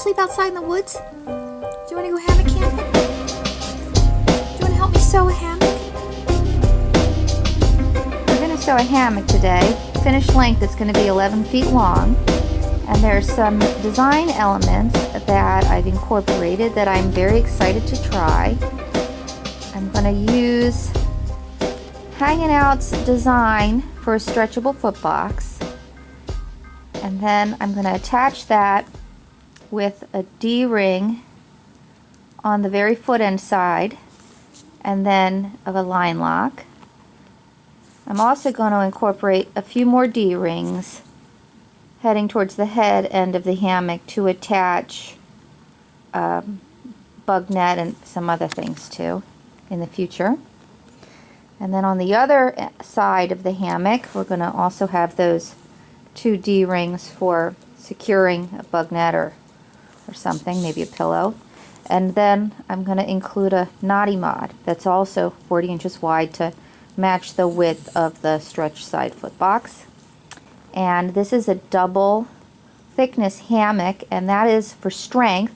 sleep outside in the woods? Do you want to go hammock camping? Do you want to help me sew a hammock? We're going to sew a hammock today. Finished length is going to be 11 feet long. And there's some design elements that I've incorporated that I'm very excited to try. I'm going to use Hanging Out's design for a stretchable footbox. And then I'm going to attach that with a D-ring on the very foot end side and then of a line lock. I'm also going to incorporate a few more D-rings heading towards the head end of the hammock to attach bug net and some other things too in the future. And then on the other side of the hammock, we're going to also have those 2 D-rings for securing a bug net or something, maybe a pillow. And then I'm going to include a knotty mod that's also 40 inches wide to match the width of the stretch side footbox. And this is a double thickness hammock, and that is for strength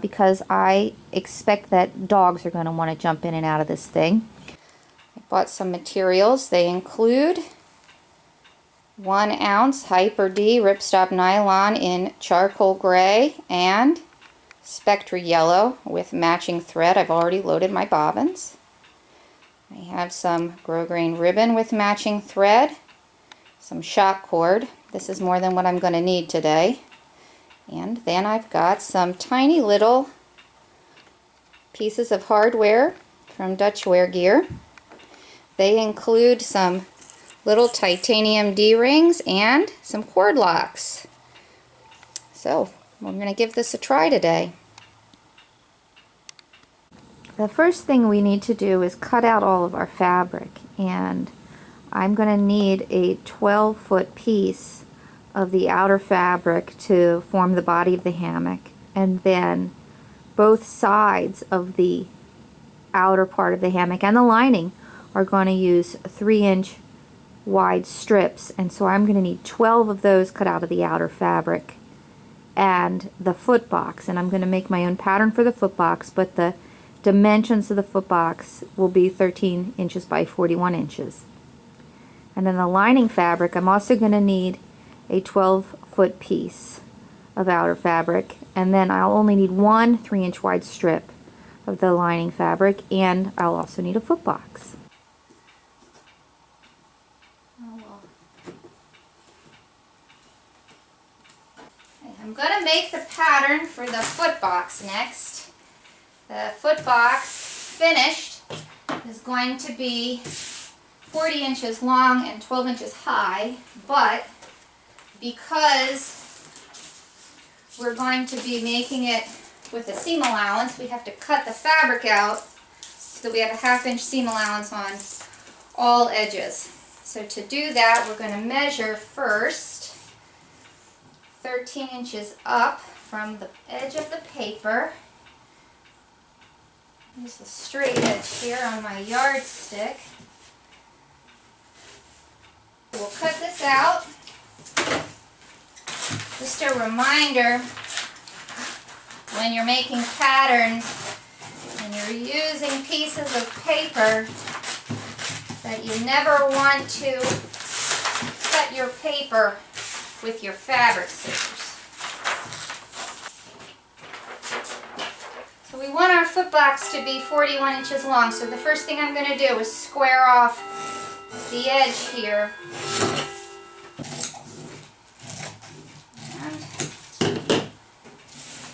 because I expect that dogs are going to want to jump in and out of this thing. I bought some materials. They include 1 ounce Hyper D ripstop nylon in charcoal gray and Spectra yellow with matching thread. I've already loaded my bobbins. I have some grosgrain ribbon with matching thread, some shock cord. This is more than what I'm going to need today. And then I've got some tiny little pieces of hardware from Dutch Wear Gear. They include some little titanium D-rings and some cord locks. So we're going to give this a try today. The first thing we need to do is cut out all of our fabric, and I'm going to need a 12-foot piece of the outer fabric to form the body of the hammock, and then both sides of the outer part of the hammock and the lining are going to use 3-inch wide strips, and so I'm going to need 12 of those cut out of the outer fabric and the footbox. And I'm going to make my own pattern for the footbox, but the dimensions of the footbox will be 13 inches by 41 inches. And then the lining fabric, I'm also going to need a 12-foot piece of outer fabric, and then I'll only need 1 3-inch wide strip of the lining fabric, and I'll also need a footbox. I'm going to make the pattern for the footbox next. The footbox finished is going to be 40 inches long and 12 inches high, but because we're going to be making it with a seam allowance, we have to cut the fabric out so that we have a 1/2-inch seam allowance on all edges. So to do that, we're going to measure first 13 inches up from the edge of the paper. Use the straight edge here on my yardstick. We'll cut this out. Just a reminder, when you're making patterns and you're using pieces of paper, that you never want to cut your paper with your fabric scissors. So we want our footbox to be 41 inches long, so the first thing I'm going to do is square off the edge here.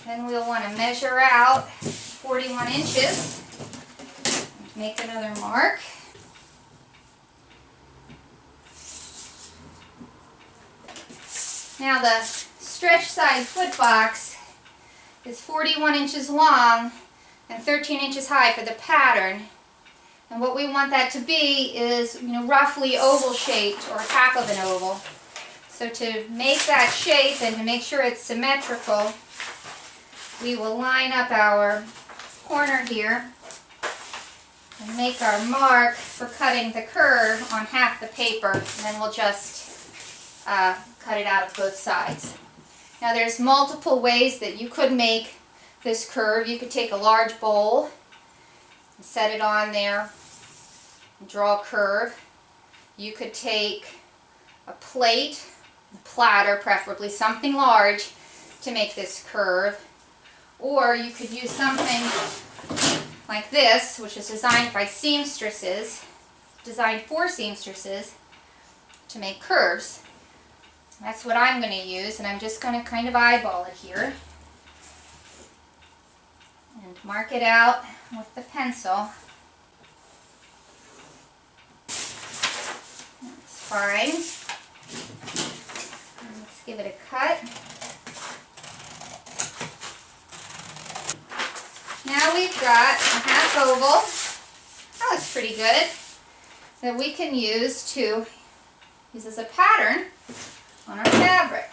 And then we'll want to measure out 41 inches. Make another mark. Now the stretch side footbox is 41 inches long and 13 inches high for the pattern. And what we want that to be is, roughly oval shaped or half of an oval. So to make that shape and to make sure it's symmetrical, we will line up our corner here and make our mark for cutting the curve on half the paper, and then we'll just cut it out of both sides. Now there's multiple ways that you could make this curve. You could take a large bowl and set it on there and draw a curve. You could take a plate, a platter, preferably something large, to make this curve. Or you could use something like this, which is designed by seamstresses, designed for seamstresses to make curves. That's what I'm going to use, and I'm just going to kind of eyeball it here and mark it out with the pencil. That's fine. And let's give it a cut. Now we've got a half oval, that looks pretty good, that we can use as a pattern on our fabric.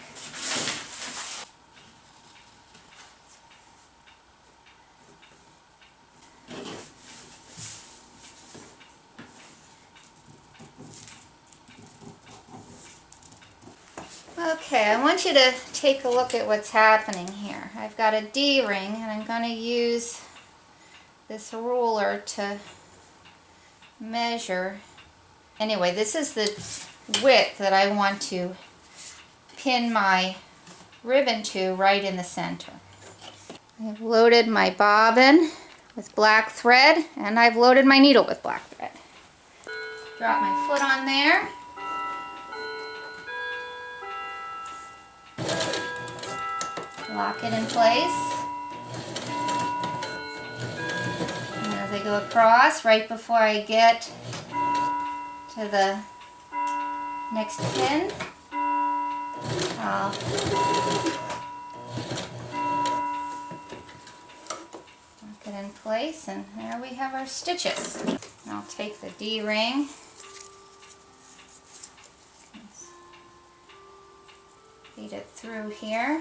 Okay, I want you to take a look at what's happening here. I've got a D-ring, and I'm going to use this ruler to measure. Anyway, this is the width that I want to pin my ribbon to right in the center. I've loaded my bobbin with black thread, and I've loaded my needle with black thread. Drop my foot on there. Lock it in place. And as I go across, right before I get to the next pin, I'll lock it in place, and there we have our stitches. I'll take the D-ring, feed it through here.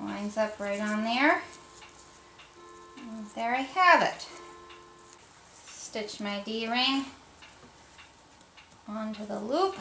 Lines up right on there. And there I have it. Stitch my D-ring onto the loop.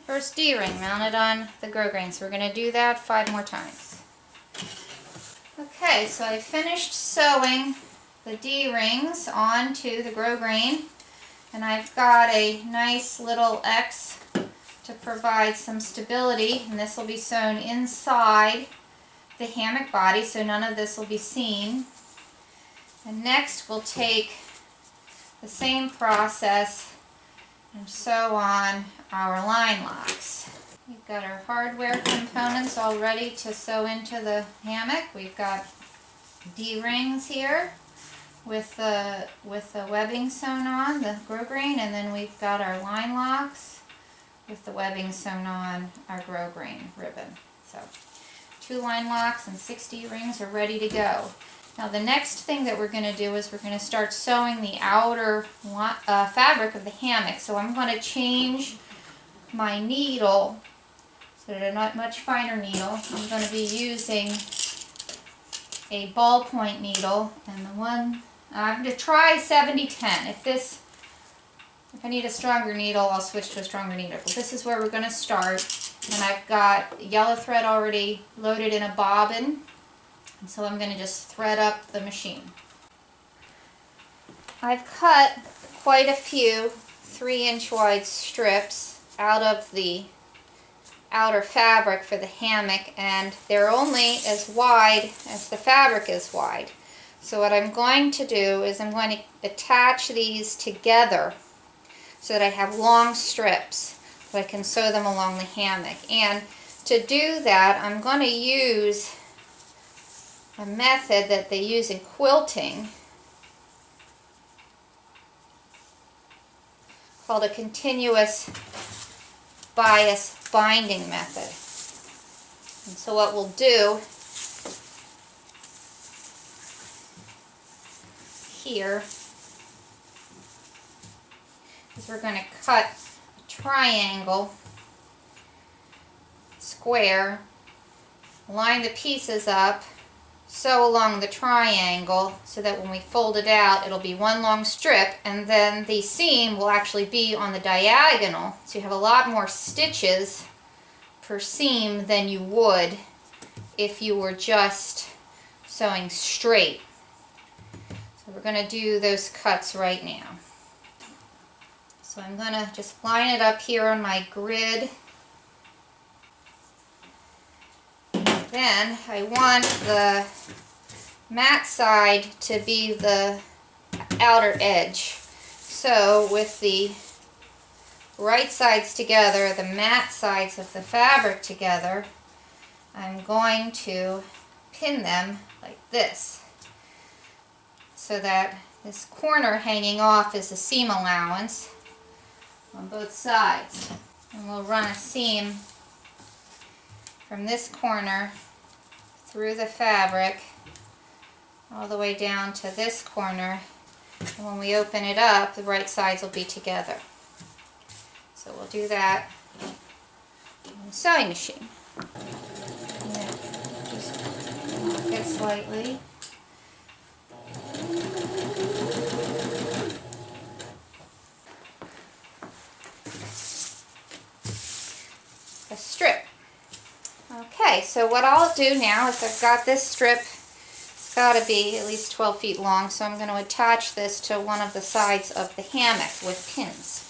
First D-ring mounted on the grosgrain, so we're going to do that 5 more times. Okay, so I finished sewing the D-rings onto the grosgrain, and I've got a nice little X to provide some stability, and this will be sewn inside the hammock body, so none of this will be seen. And next we'll take the same process and sew on our line locks. We've got our hardware components all ready to sew into the hammock. We've got D-rings here with the webbing sewn on, the grosgrain, and then we've got our line locks with the webbing sewn on our grosgrain ribbon. So 2 line locks and 6 D-rings are ready to go. Now the next thing that we're going to do is we're going to start sewing the outer fabric of the hammock. So I'm going to change my needle so that a much finer needle. I'm going to be using a ballpoint needle, and the one I'm going to try 70-10. If I need a stronger needle, I'll switch to a stronger needle. But this is where we're going to start, and I've got yellow thread already loaded in a bobbin. And so I'm going to just thread up the machine. I've cut quite a few 3-inch wide strips out of the outer fabric for the hammock, and they're only as wide as the fabric is wide. So what I'm going to do is I'm going to attach these together so that I have long strips so I can sew them along the hammock. And to do that, I'm going to use a method that they use in quilting called a continuous bias binding method. And so what we'll do here is we're going to cut a triangle, square, line the pieces up, sew along the triangle so that when we fold it out it'll be one long strip, and then the seam will actually be on the diagonal, so you have a lot more stitches per seam than you would if you were just sewing straight. So we're going to do those cuts right now. So I'm going to just line it up here on my grid. Then I want the mat side to be the outer edge. So with the right sides together, the mat sides of the fabric together, I'm going to pin them like this so that this corner hanging off is a seam allowance on both sides. And we'll run a seam from this corner through the fabric all the way down to this corner, and when we open it up the right sides will be together. So we'll do that on the sewing machine. Just lock it slightly. A strip. Okay, so what I'll do now is I've got this strip, it's got to be at least 12 feet long, so I'm going to attach this to one of the sides of the hammock with pins.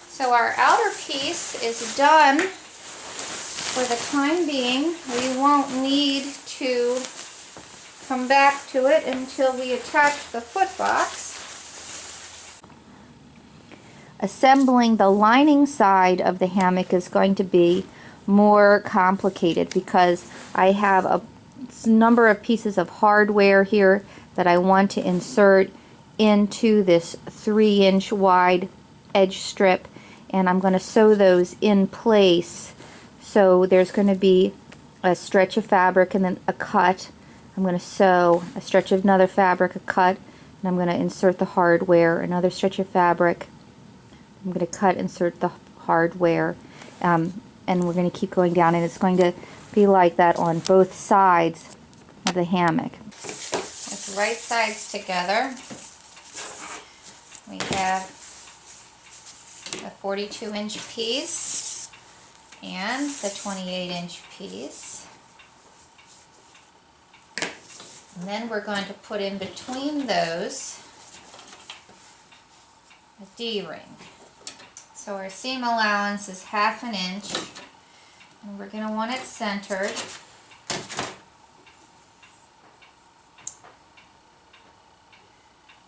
So our outer piece is done for the time being. We won't need to come back to it until we attach the foot box. Assembling the lining side of the hammock is going to be more complicated because I have a number of pieces of hardware here that I want to insert into this 3-inch wide edge strip, and I'm going to sew those in place. So there's going to be a stretch of fabric and then a cut. I'm going to sew a stretch of another fabric, a cut, and I'm going to insert the hardware, another stretch of fabric. I'm going to cut, insert the hardware, and we're going to keep going down, and it's going to be like that on both sides of the hammock. With the right sides together, we have a 42-inch piece and the 28-inch piece. And then we're going to put in between those a D-ring. So our seam allowance is 1/2 inch, and we're going to want it centered.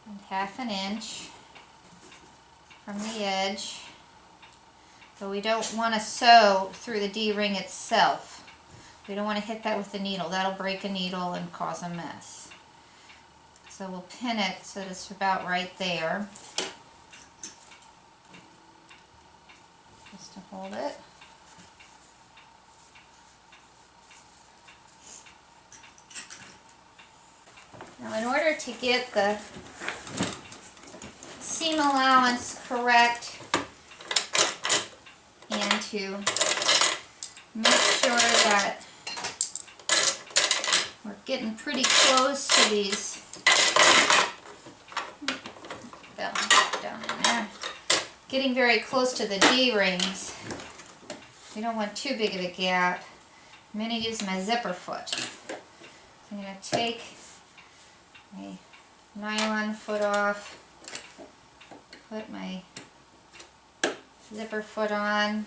And 1/2 inch from the edge. But we don't want to sew through the D-ring itself. We don't want to hit that with the needle. That'll break a needle and cause a mess. So we'll pin it so that it's about right there. Just to hold it. Now in order to get the seam allowance correct and to make sure that we're getting pretty close to these, down in there, getting very close to the D-rings, You don't want too big of a gap. I'm going to use my zipper foot. I'm going to take my nylon foot off, put my zipper foot on,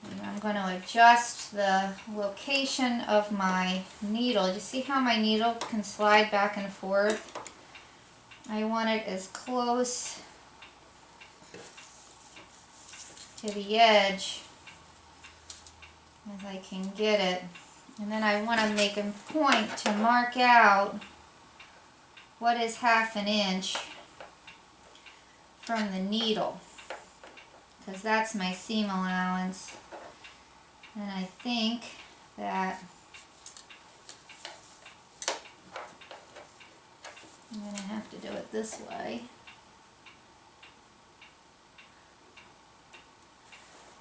and I'm going to adjust the location of my needle. You see how my needle can slide back and forth? I want it as close to the edge as I can get it. And then I want to make a point to mark out what is 1/2 inch from the needle, because that's my seam allowance. And I think that I'm going to have to do it this way.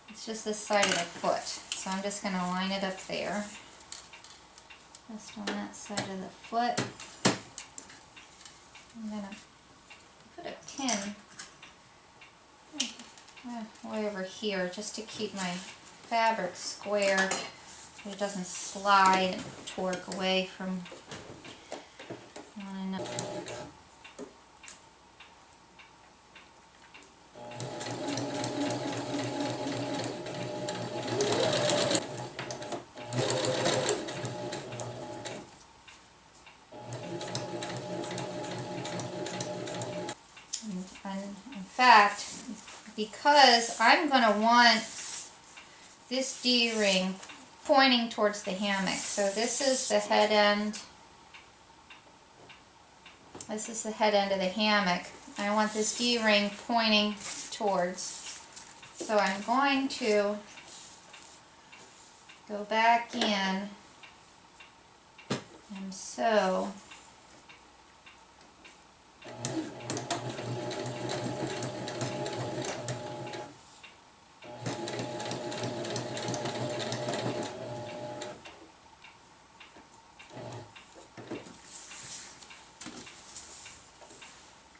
It's just this side of the foot, so I'm just going to line it up there, just on that side of the foot. I'm going to put a pin way over here just to keep my fabric square so it doesn't slide and torque away from one another. In fact, because I'm going to want this D-ring pointing towards the hammock. So this is the head end. This is the head end of the hammock. I want this D-ring pointing towards. So I'm going to go back in and sew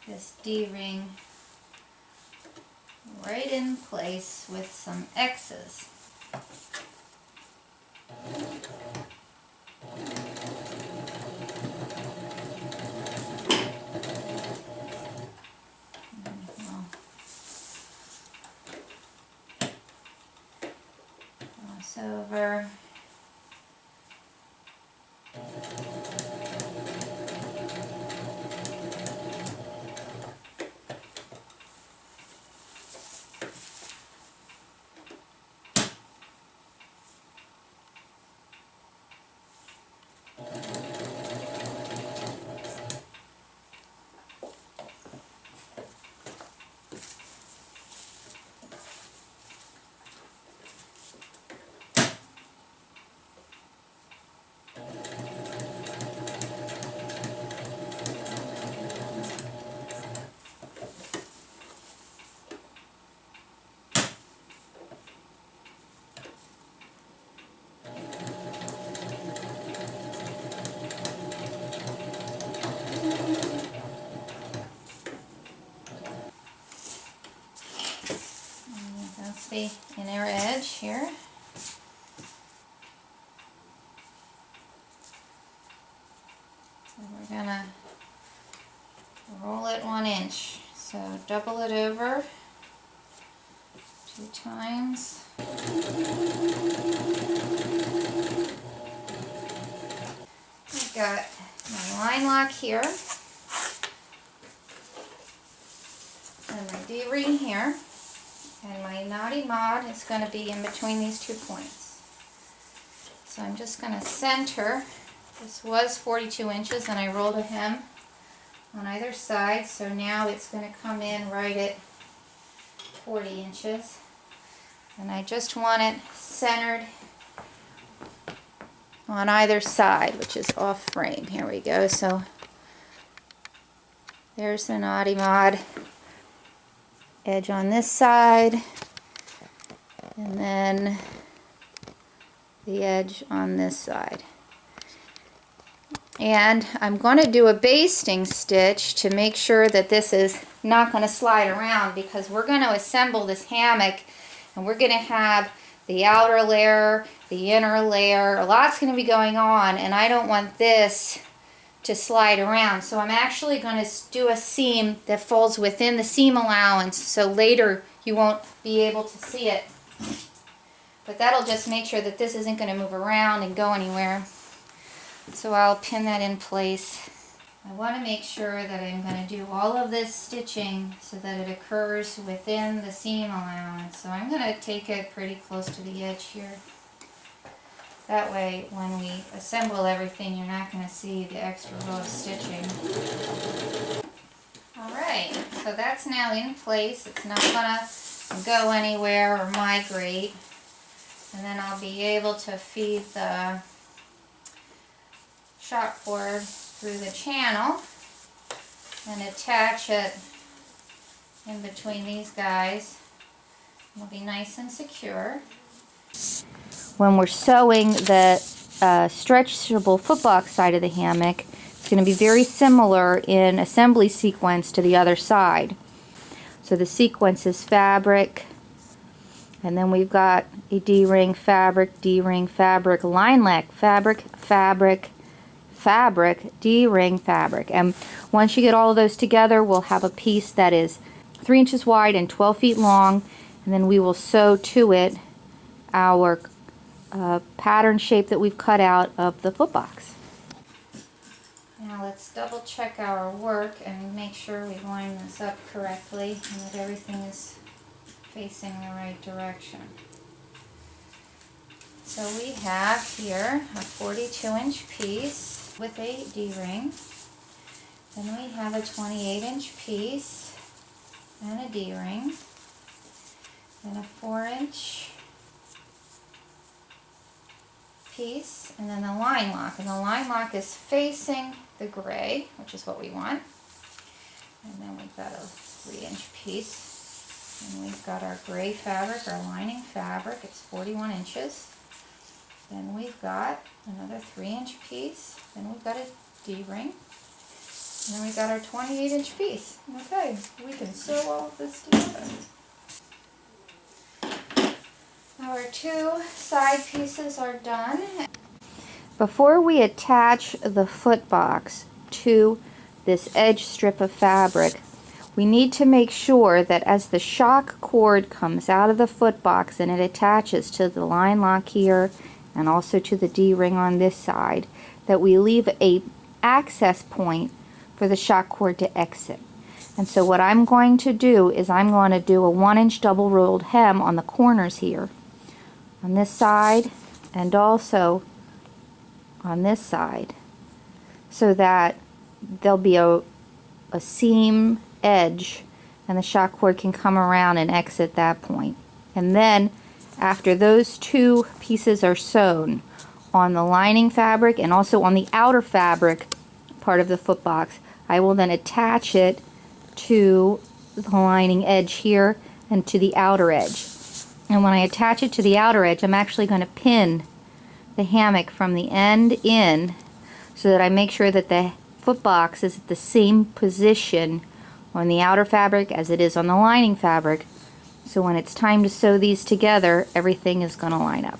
this D-ring right in place with some X's. Cross over. The inner edge here. So we're going to roll it 1 inch. So double it over 2 times. I've got my line lock here and my D-ring here. And my knotty mod is going to be in between these 2 points. So I'm just going to center. This was 42 inches and I rolled a hem on either side. So now it's going to come in right at 40 inches. And I just want it centered on either side, which is off frame. Here we go. So there's the knotty mod. Edge on this side, and then the edge on this side. And I'm going to do a basting stitch to make sure that this is not going to slide around, because we're going to assemble this hammock And we're going to have the outer layer, the inner layer, a lot's going to be going on, and I don't want this to slide around. So I'm actually going to do a seam that falls within the seam allowance, so later you won't be able to see it. But that'll just make sure that this isn't going to move around and go anywhere. So I'll pin that in place. I want to make sure that I'm going to do all of this stitching so that it occurs within the seam allowance. So I'm going to take it pretty close to the edge here. That way, when we assemble everything, you're not going to see the extra row of stitching. Alright, so that's now in place. It's not going to go anywhere or migrate. And then I'll be able to feed the shock cord through the channel and attach it in between these guys. It'll be nice and secure. When we're sewing the stretchable footbox side of the hammock, it's going to be very similar in assembly sequence to the other side. So the sequence is fabric, and then we've got a D-ring, fabric, D-ring, fabric, line neck, fabric, fabric, fabric, D-ring, fabric. And once you get all of those together, we'll have a piece that is 3 inches wide and 12 feet long, and then we will sew to it our pattern shape that we've cut out of the footbox. Now let's double check our work and make sure we line this up correctly and that everything is facing the right direction. So we have here a 42-inch piece with a D-ring. Then we have a 28-inch piece and a D-ring. Then a 4-inch piece, and then the line lock. And the line lock is facing the gray, which is what we want. And then we've got a 3-inch piece. And we've got our gray fabric, our lining fabric. It's 41 inches. Then we've got another 3-inch piece. Then we've got a D-ring. And then we've got our 28-inch piece. Okay, we can sew all of this together. Our 2 side pieces are done. Before we attach the footbox to this edge strip of fabric, we need to make sure that as the shock cord comes out of the footbox and it attaches to the line lock here and also to the D-ring on this side, that we leave a access point for the shock cord to exit. And so what I'm going to do is I'm going to do a 1-inch double rolled hem on the corners here, on this side and also on this side, so that there'll be a seam edge and the shock cord can come around and exit that point. And then after those 2 pieces are sewn on the lining fabric and also on the outer fabric part of the footbox, I will then attach it to the lining edge here and to the outer edge. And when I attach it to the outer edge, I'm actually going to pin the hammock from the end in so that I make sure that the footbox is at the same position on the outer fabric as it is on the lining fabric. So when it's time to sew these together, everything is going to line up.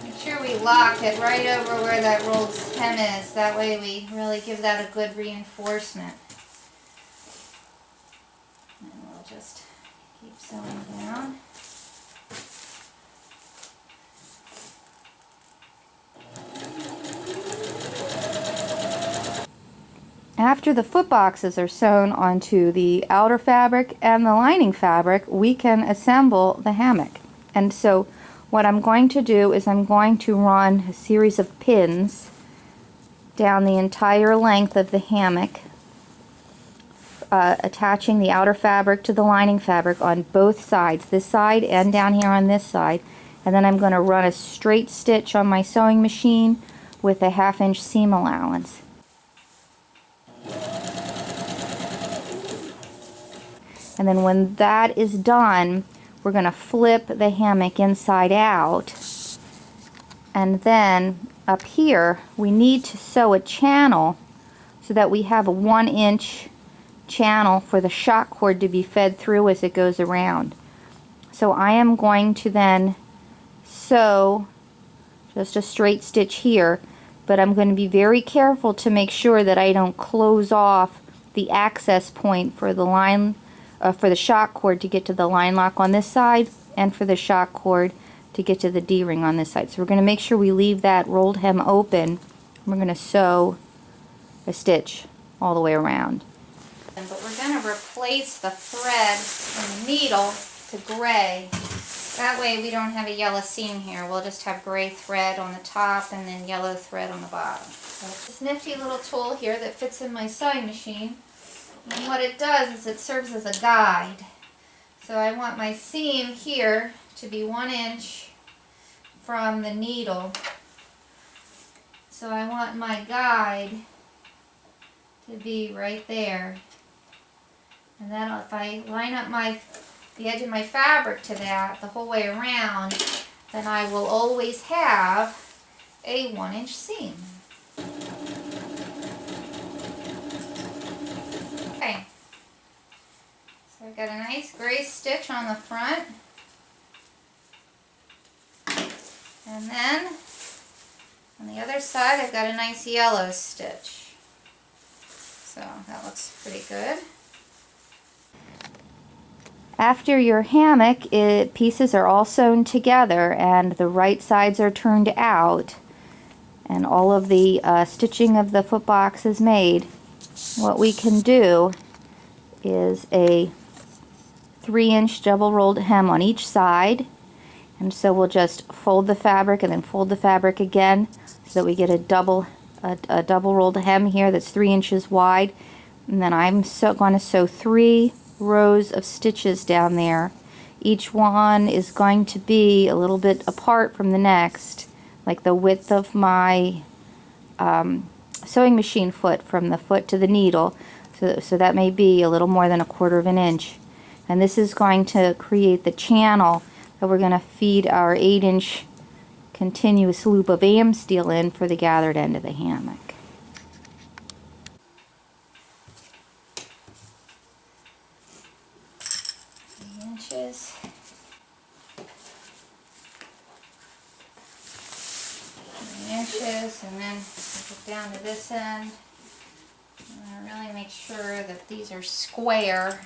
Make sure we lock it right over where that rolled hem is. That way we really give that a good reinforcement. And we'll just keep sewing down. After the footboxes are sewn onto the outer fabric and the lining fabric, we can assemble the hammock. And so what I'm going to do is I'm going to run a series of pins down the entire length of the hammock, attaching the outer fabric to the lining fabric on both sides, this side and down here on this side. And then I'm going to run a straight stitch on my sewing machine with a 1/2-inch seam allowance. And then when that is done, we're going to flip the hammock inside out. And then up here, we need to sew a channel so that we have a 1-inch channel for the shock cord to be fed through as it goes around. So I am going to then sew just a straight stitch here, but I'm going to be very careful to make sure that I don't close off the access point for the line, for the shock cord to get to the line lock on this side, and for the shock cord to get to the D-ring on this side. So we're going to make sure we leave that rolled hem open. We're going to sew a stitch all the way around. But we're going to replace the thread and the needle to gray. That way we don't have a yellow seam here. We'll just have gray thread on the top and then yellow thread on the bottom. So this nifty little tool here that fits in my sewing machine, and what it does is it serves as a guide. So I want my seam here to be 1 inch from the needle. So I want my guide to be right there. And then if I line up the edge of my fabric to that the whole way around, then I will always have a 1-inch seam. Okay, so I've got a nice gray stitch on the front, and then on the other side I've got a nice yellow stitch. So that looks pretty good. After your hammock, pieces are all sewn together and the right sides are turned out and all of the stitching of the foot box is made, what we can do is a 3-inch double rolled hem on each side. And so we'll just fold the fabric and then fold the fabric again so that we get a double rolled hem here that's 3 inches wide. And then I'm going to sew 3 rows of stitches down there. Each one is going to be a little bit apart from the next, like the width of my sewing machine foot from the foot to the needle. So that may be a little more than 1/4 of an inch. And this is going to create the channel that we're going to feed our 8-inch continuous loop of AM steel in for the gathered end of the hammock. Inches. 3 inches, and then get down to this end. And I really make sure that these are square.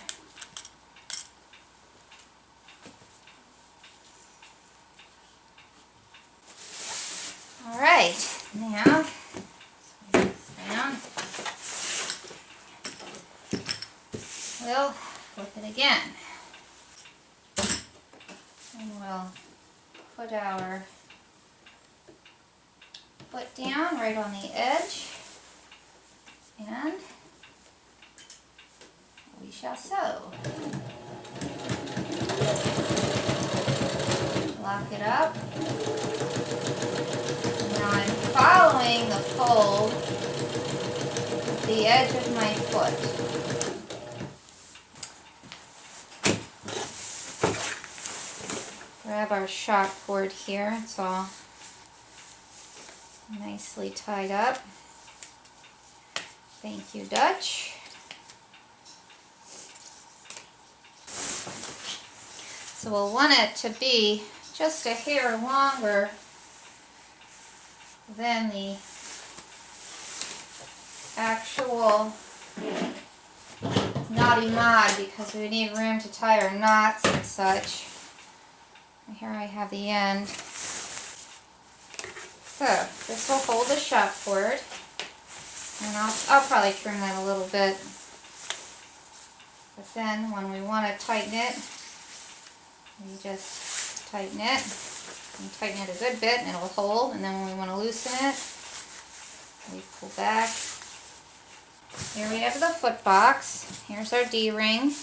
All right, now down. We'll flip it again. And we'll put our foot down right on the edge, and we shall sew. Lock it up. Now I'm following the fold with the edge of my foot. Grab our shock cord here. It's all nicely tied up. Thank you, Dutch. So we'll want it to be just a hair longer than the actual knotty mod because we need room to tie our knots and such. Here I have the end. So this will hold the shock cord, and I'll probably trim that a little bit. But then when we want to tighten it, we just tighten it, and tighten it a good bit, and it will hold. And then when we want to loosen it, we pull back. Here we have the foot box. Here's our D-ring.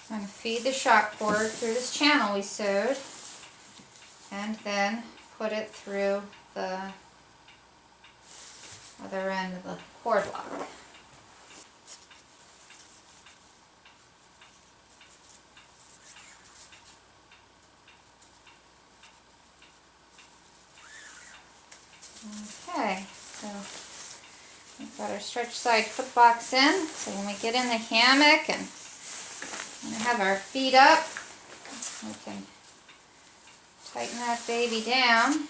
I'm going to feed the shock cord through this channel we sewed, and then put it through the other end of the cord lock. Okay, so We've got our stretch side foot box in, so when we get in the hammock and have our feet up, we can tighten that baby down.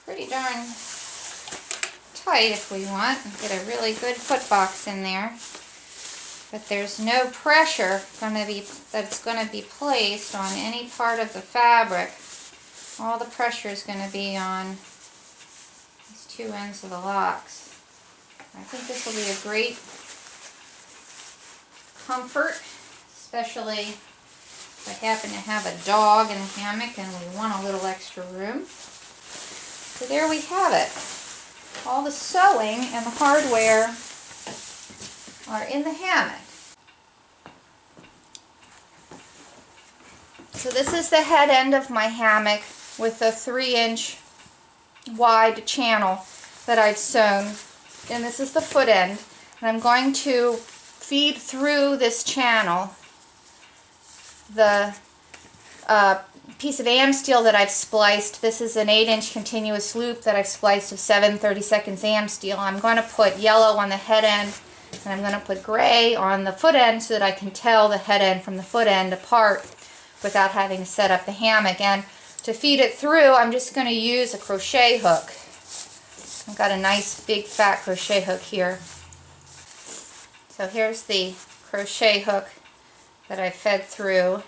Pretty darn tight if we want, and get a really good foot box in there. But there's no pressure that's going to be placed on any part of the fabric. All the pressure is going to be on these two ends of the locks. I think this will be a great comfort, especially if I happen to have a dog in the hammock and we want a little extra room. So there we have it. All the sewing and the hardware are in the hammock. So this is the head end of my hammock with a 3-inch wide channel that I've sewn, and this is the foot end, and I'm going to feed through this channel the piece of am steel that I've spliced. This is an 8-inch continuous loop that I've spliced of 7 32/2 am steel. I'm going to put yellow on the head end, and I'm going to put gray on the foot end so that I can tell the head end from the foot end apart without having to set up the hammock. And to feed it through, I'm just going to use a crochet hook. I've got a nice big fat crochet hook here. So here's the crochet hook that I fed through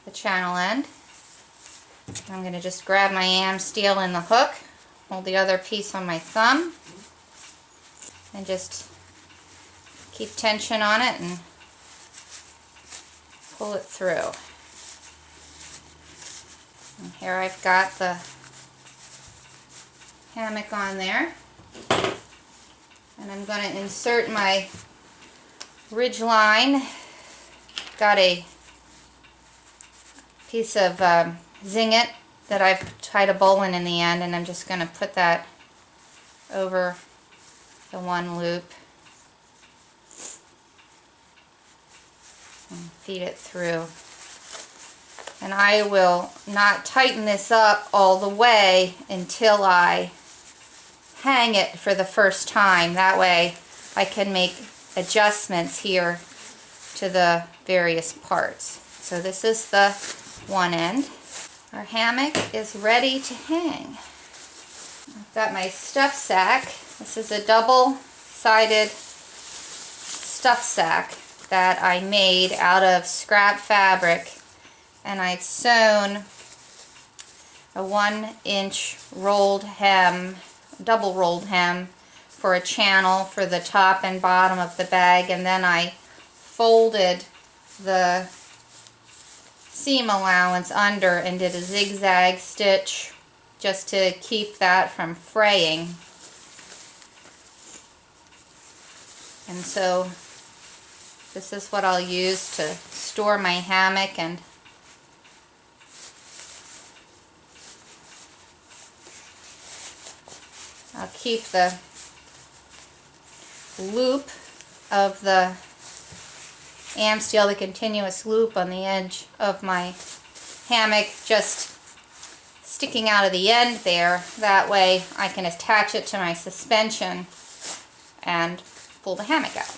the channel end. I'm going to just grab my am steel in the hook, hold the other piece on my thumb, and just keep tension on it and pull it through. And here I've got the hammock on there, and I'm going to insert my ridgeline. Got a piece of zinget that I've tied a bowline in the end, and I'm just going to put that over the one loop and feed it through. And I will not tighten this up all the way until I hang it for the first time. That way I can make adjustments here to the various parts. So this is the one end. Our hammock is ready to hang. I've got my stuff sack. This is a double-sided stuff sack that I made out of scrap fabric, and I've sewn a 1-inch rolled hem, double rolled hem, for a channel for the top and bottom of the bag, and then I folded the seam allowance under and did a zigzag stitch just to keep that from fraying. And so this is what I'll use to store my hammock, and I'll keep the loop of the am steel, the continuous loop on the edge of my hammock, just sticking out of the end there. That way I can attach it to my suspension and pull the hammock out.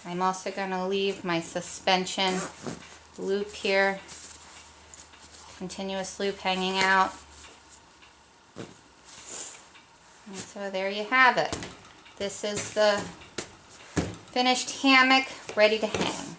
I'm also going to leave my suspension loop here, continuous loop hanging out. And so there you have it. This is the finished hammock ready to hang.